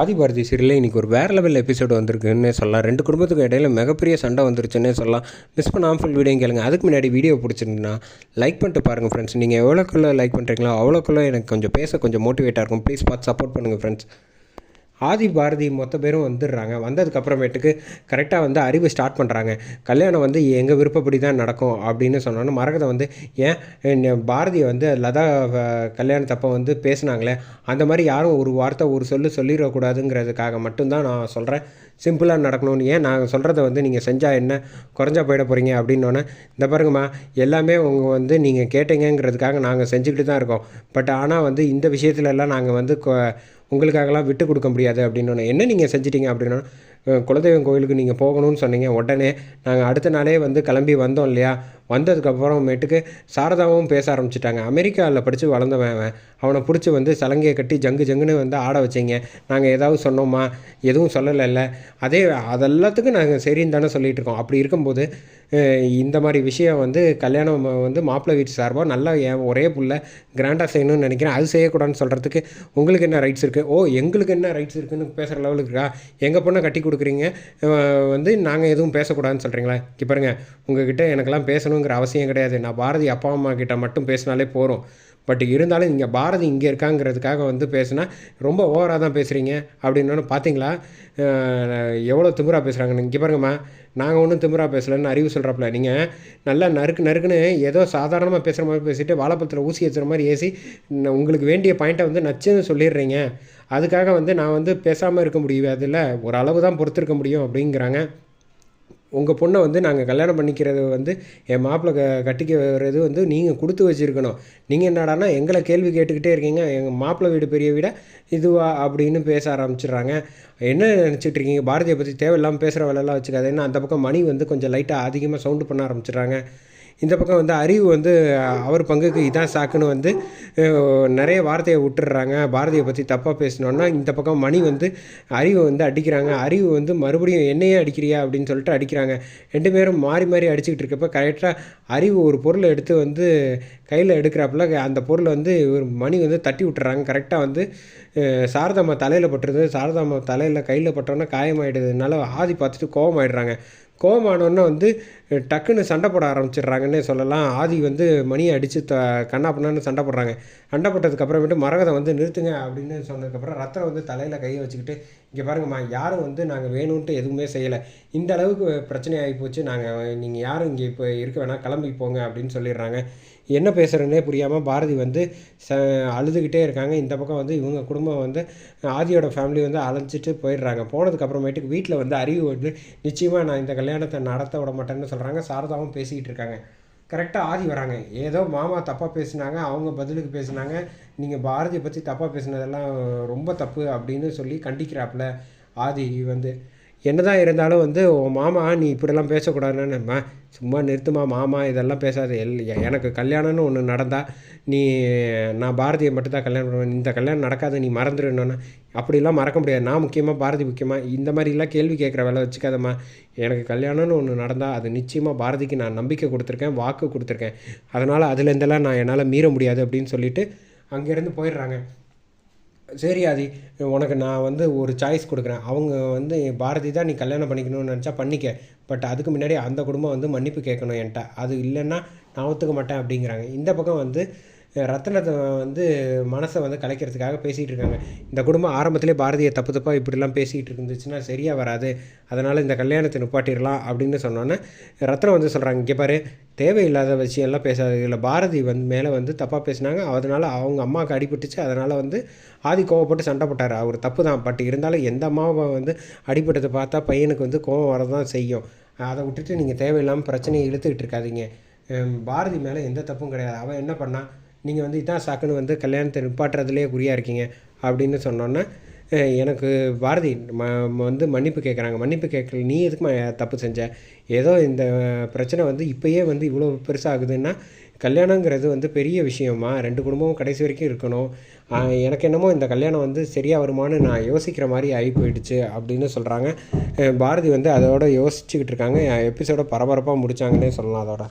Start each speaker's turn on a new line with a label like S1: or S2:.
S1: ஆதிபாரதி சீரியலில் இன்றைக்கி ஒரு வேறு லெவல் எபிசோடு வந்திருக்குன்னே சொல்லலாம். 2 குடும்பத்துக்கும் இடையில மிகப்பெரிய சண்டை வந்துருச்சுன்னே சொல்லலாம். மிஸ் பண்ணாமல் ஃபுல் வீடியோ கேளுங்க. அதுக்கு முன்னாடி வீடியோ பிடிச்சிருந்துன்னா லைக் பண்ணிட்டு பாருங்கள் ஃப்ரெண்ட்ஸ். நீங்கள் எவ்வளோக்குள்ள லைக் பண்ணுறீங்களோ அவ்வளோக்குள்ள எனக்கு கொஞ்சம் கொஞ்சம் மோட்டிவேட்டாக இருக்கும். ப்ளீஸ் பார்த்து சப்போர்ட் பண்ணுங்கள் ஃப்ரெண்ட்ஸ். ஆதி பாரதி மொத்த பேரும் வந்துடுறாங்க. வந்ததுக்கப்புறமேட்டுக்கு கரெக்டாக வந்து அறிவு ஸ்டார்ட் பண்ணுறாங்க. கல்யாணம் வந்து எங்கள் விருப்பப்படி தான் நடக்கும் அப்படின்னு சொன்னோன்னு மரகதை வந்து ஏன் பாரதியை வந்து லதா கல்யாணத்தப்போ வந்து பேசுனாங்களே அந்த மாதிரி யாரும் ஒரு வார்த்தை ஒரு சொல்லிடக்கூடாதுங்கிறதுக்காக மட்டும்தான் நான் சொல்கிறேன். சிம்பிளாக நடக்கணும்னு ஏன் நான் சொல்கிறத வந்து நீங்கள் செஞ்சால் என்ன குறைஞ்சா போயிட போகிறீங்க அப்படின்னோடனே இந்த பாருங்கம்மா எல்லாமே உங்கள் வந்து நீங்கள் கேட்டீங்கிறதுக்காக நாங்கள் செஞ்சுக்கிட்டு தான் இருக்கோம். பட் ஆனால் வந்து இந்த விஷயத்துலலாம் நாங்கள் வந்து உங்களுக்காகலாம் விட்டு கொடுக்க முடியாது அப்படின்னோடனே என்ன நீங்கள் செஞ்சிட்டீங்க அப்படின்னா குலதெய்வம் கோயிலுக்கு நீங்கள் போகணும்னு சொன்னீங்க. உடனே நாங்கள் அடுத்த நாளே வந்து கிளம்பி வந்தோம் இல்லையா. வந்ததுக்கப்புறமேட்டுக்கு சாரதாவும் பேச ஆரம்பிச்சிட்டாங்க. அமெரிக்காவில் படித்து வளர்ந்தவன் அவனை பிடிச்சி வந்து சலங்கையை கட்டி ஜங்குன்னு வந்து ஆட வச்சிங்க. நாங்கள் ஏதாவது சொன்னோமா? எதுவும் சொல்லலைல்ல. அதெல்லாத்துக்கும் நாங்கள் சரின்னு தானே சொல்லிகிட்டு இருக்கோம். அப்படி இருக்கும்போது இந்த மாதிரி விஷயம் வந்து கல்யாணம் வந்து மாப்பிள்ளை வீட்டு சார்பாக நல்லா ஒரே புள்ள கிராண்டாக செய்யணும்னு நினைக்கிறேன். அது செய்யக்கூடாதுன்னு சொல்கிறதுக்கு உங்களுக்கு என்ன ரைட்ஸ் இருக்குது? எங்களுக்கு என்ன ரைட்ஸ் இருக்குதுன்னு பேசுகிற லெவலுக்கு இருக்கா? எங்கள் பொண்ணை கட்டி கொடுக்குறீங்க வந்து நாங்கள் எதுவும் பேசக்கூடாதுன்னு சொல்கிறீங்களா? இப்போ பாருங்கள், உங்ககிட்ட எனக்கெல்லாம் பேசணுங்கிற அவசியம் கிடையாது. நான் பாரதி அப்பா அம்மா கிட்ட மட்டும் பேசினாலே போகிறோம். பட் இருந்தாலும் இங்கே பாரதி இங்கே இருக்காங்கிறதுக்காக வந்து பேசுனா ரொம்ப ஓவராக தான் பேசுகிறீங்க அப்படின்னோன்னு பார்த்தீங்களா எவ்வளோ திமிராக பேசுகிறாங்கன்னு. இங்கே பாருங்கம்மா, நாங்கள் ஒன்றும் திமிராக பேசலைன்னு அறிவு சொல்கிறப்பல நீங்கள் நல்லா நறுக்குன்னு ஏதோ சாதாரணமாக பேசுகிற மாதிரி பேசிவிட்டு வாழைப்பழத்தில் ஊசி ஏற்றுற மாதிரி ஏசி உங்களுக்கு வேண்டிய பாயிண்ட்டை வந்து நச்சுன்னு சொல்லிடுறீங்க. அதுக்காக வந்து நான் வந்து பேசாமல் இருக்க முடியாது, ஒரு அளவு தான் பொறுத்திருக்க முடியும் அப்படிங்கிறாங்க. உங்கள் பொண்ணை வந்து நாங்கள் கல்யாணம் பண்ணிக்கிறது வந்து என் மாப்பிள்ளை கட்டிக்கிறது வந்து நீங்கள் கொடுத்து வச்சுருக்கணும். நீங்கள் என்னடானா எங்களை கேள்வி கேட்டுக்கிட்டே இருக்கீங்க. எங்கள் மாப்பிள்ளை வீடு பெரிய வீடா இதுவா அப்படின்னு பேச ஆரம்பிச்சிடுறாங்க. என்ன நினச்சிட்டு இருக்கீங்க? பாரதியை பற்றி தேவையில்லாமல் பேசுகிற வேலையெல்லாம் வச்சுக்காதுன்னு அந்த பக்கம் மணி வந்து கொஞ்சம் லைட்டாக அதிகமாக சவுண்டு பண்ண ஆரம்பிச்சிடுறாங்க. இந்த பக்கம் வந்து அறிவு வந்து அவர் பங்குக்கு இதான் சாக்குன்னு வந்து நிறைய வார்த்தையை விட்டுடுறாங்க. பாரதியை பற்றி தப்பாக பேசினோன்னா இந்த பக்கம் மணி வந்து அறிவு வந்து அடிக்கிறாங்க. அறிவு வந்து மறுபடியும் என்னையே அடிக்கிறியா அப்படின்னு சொல்லிட்டு அடிக்கிறாங்க. 2 பேரும் மாறி அடிச்சுக்கிட்டு இருக்கப்போ கரெக்டாக அறிவு ஒரு பொருளை எடுத்து வந்து கையில் எடுக்கிறாப்புல அந்த பொருளை வந்து ஒரு மணி வந்து தட்டி விட்டுறாங்க. கரெக்டாக வந்து சாரதாம்மா தலையில் பட்டுருது. சாரதாம்மா தலையில் கையில் பட்டோன்னா காயமாயிடுதுனால ஆதி பார்த்துட்டு கோவமாயிடுறாங்க. கோவமானோன்னா வந்து டக்குன்னு சண்டை போட ஆரம்பிச்சிடுறாங்கன்னே சொல்லலாம். ஆதி வந்து மணியை அடித்து கண்ணாப்பண்ணான்னு சண்டை போடுறாங்க. சண்டை போட்டதுக்கப்புறமேட்டு மரகதை வந்து நிறுத்துங்க அப்படின்னு சொன்னதுக்கப்புறம் ரத்தனை வந்து தலையில் கையை வச்சுக்கிட்டு இங்கே பாருங்கம்மா, யாரும் வந்து நாங்கள் வேணும்ன்ட்டு எதுவுமே செய்யலை. இந்த அளவுக்கு பிரச்சனை ஆகி போச்சு. நீங்கள் யாரும் இங்கே இப்போ இருக்க வேணாம், கிளம்பி போங்க அப்படின்னு சொல்லிடுறாங்க. என்ன பேசுகிறேன்னே புரியாமல் பாரதி வந்து அழுதுகிட்டே இருக்காங்க. இந்த பக்கம் வந்து இவங்க குடும்பம் வந்து ஆதியோட ஃபேமிலி வந்து அழைச்சிட்டு போயிடுறாங்க. போனதுக்கப்புறமேட்டுக்கு வீட்டில் வந்து அறிவு வந்து நிச்சயமாக நான் இந்த கல்யாணத்தை நடத்த விட மாட்டேன்னு சொல்கிறாங்க. சாரதாவும் பேசிக்கிட்டு இருக்காங்க. கரெக்டாக ஆதி வராங்க. ஏதோ மாமா தப்பாக பேசினாங்க, அவங்க பதிலுக்கு பேசினாங்க. நீங்கள் பாரதியை பற்றி தப்பாக பேசினதெல்லாம் ரொம்ப தப்பு அப்படின்னு சொல்லி கண்டிக்கிறாப்புல ஆதி வந்து. என்னதான் இருந்தாலும் வந்து உன் மாமா நீ இப்படிலாம் பேசக்கூடாதுன்னு சும்மா நிறுத்துமா மாமா, இதெல்லாம் பேசாது. எனக்கு கல்யாணம்னு ஒன்று நடந்தால் நான் பாரதியை மட்டும்தான் கல்யாணம் பண்ணுவேன். இந்த கல்யாணம் நடக்காது, நீ மறந்துடுன்னு. அப்படிலாம் மறக்க முடியாது. நான் முக்கியமாக பாரதி முக்கியமாக இந்த மாதிரிலாம் கேள்வி கேட்குற வேலை வச்சுக்காதம்மா. எனக்கு கல்யாணம்னு ஒன்று நடந்தால் அது நிச்சயமாக பாரதிக்கு நான் நம்பிக்கை கொடுத்துருக்கேன், வாக்கு கொடுத்துருக்கேன். அதனால் அதுலேருந்தெல்லாம் என்னால் மீற முடியாது அப்படின்னு சொல்லிவிட்டு அங்கேருந்து போயிடுறாங்க. சரி ஆதி, உனக்கு நான் வந்து ஒரு சாய்ஸ் கொடுக்குறேன். அவங்க வந்து பாரதி தான் நீ கல்யாணம் பண்ணிக்கணும்னு நினச்சா பண்ணிக்க. பட் அதுக்கு முன்னாடி அந்த குடும்பம் வந்து மன்னிப்பு கேட்கணும் என்கிட்ட. அது இல்லைன்னா நான் ஒத்துக்க மாட்டேன் அப்படிங்கிறாங்க. இந்த பக்கம் வந்து ரத்னத்தை வந்து மனசை வந்து கலைக்கிறதுக்காக பேசிகிட்டு இருக்காங்க. இந்த குடும்பம் ஆரம்பத்திலே பாரதியை தப்பாக இப்படிலாம் பேசிகிட்டு இருந்துச்சுன்னா சரியாக வராது. அதனால் இந்த கல்யாணத்தை நிப்பாட்டிடலாம் அப்படின்னு சொன்னோன்னே ரத்னம் வந்து சொல்கிறாங்க, இங்கே பாரு, தேவையில்லாத விஷயம்லாம் பேசாது. இல்லை பாரதி வந்து மேலே வந்து தப்பாக பேசினாங்க, அதனால் அவங்க அம்மாவுக்கு அடிபட்டுச்சு. அதனால் வந்து ஆதி கோவப்பட்டு சண்டை போட்டார். அவர் தப்பு தான். பட் இருந்தாலும் எந்த அம்மாவை வந்து அடிபட்டதை பார்த்தா பையனுக்கு வந்து கோவம் வரதான் செய்யும். அதை விட்டுட்டு நீங்கள் தேவையில்லாமல் பிரச்சனையை இழுத்துக்கிட்டு இருக்காதீங்க. பாரதி மேலே எந்த தப்பும் கிடையாது. அவன் என்ன பண்ணால் நீங்கள் வந்து இதான் சாக்குன்னு வந்து கல்யாணத்தை நிப்பாட்டுறதுலேயே குறியாக இருக்கீங்க அப்படின்னு சொன்னோன்னே எனக்கு பாரதி வந்து மன்னிப்பு கேட்குறாங்க. மன்னிப்பு கேட்கல, நீ எதுக்கு தப்பு செஞ்ச? ஏதோ இந்த பிரச்சனை வந்து இப்போயே வந்து இவ்வளோ பெருசாகுதுன்னா கல்யாணங்கிறது வந்து பெரிய விஷயமா. 2 குடும்பமும் கடைசி வரைக்கும் இருக்கணும். எனக்கு என்னமோ இந்த கல்யாணம் வந்து சரியாக வருமானு நான் யோசிக்கிற மாதிரி ஆகி போயிடுச்சு அப்படின்னு சொல்கிறாங்க. பாரதி வந்து அதோட யோசிச்சுக்கிட்டு இருக்காங்க. எபிசோட பரபரப்பாக முடித்தாங்கன்னே சொல்லலாம் அதோட.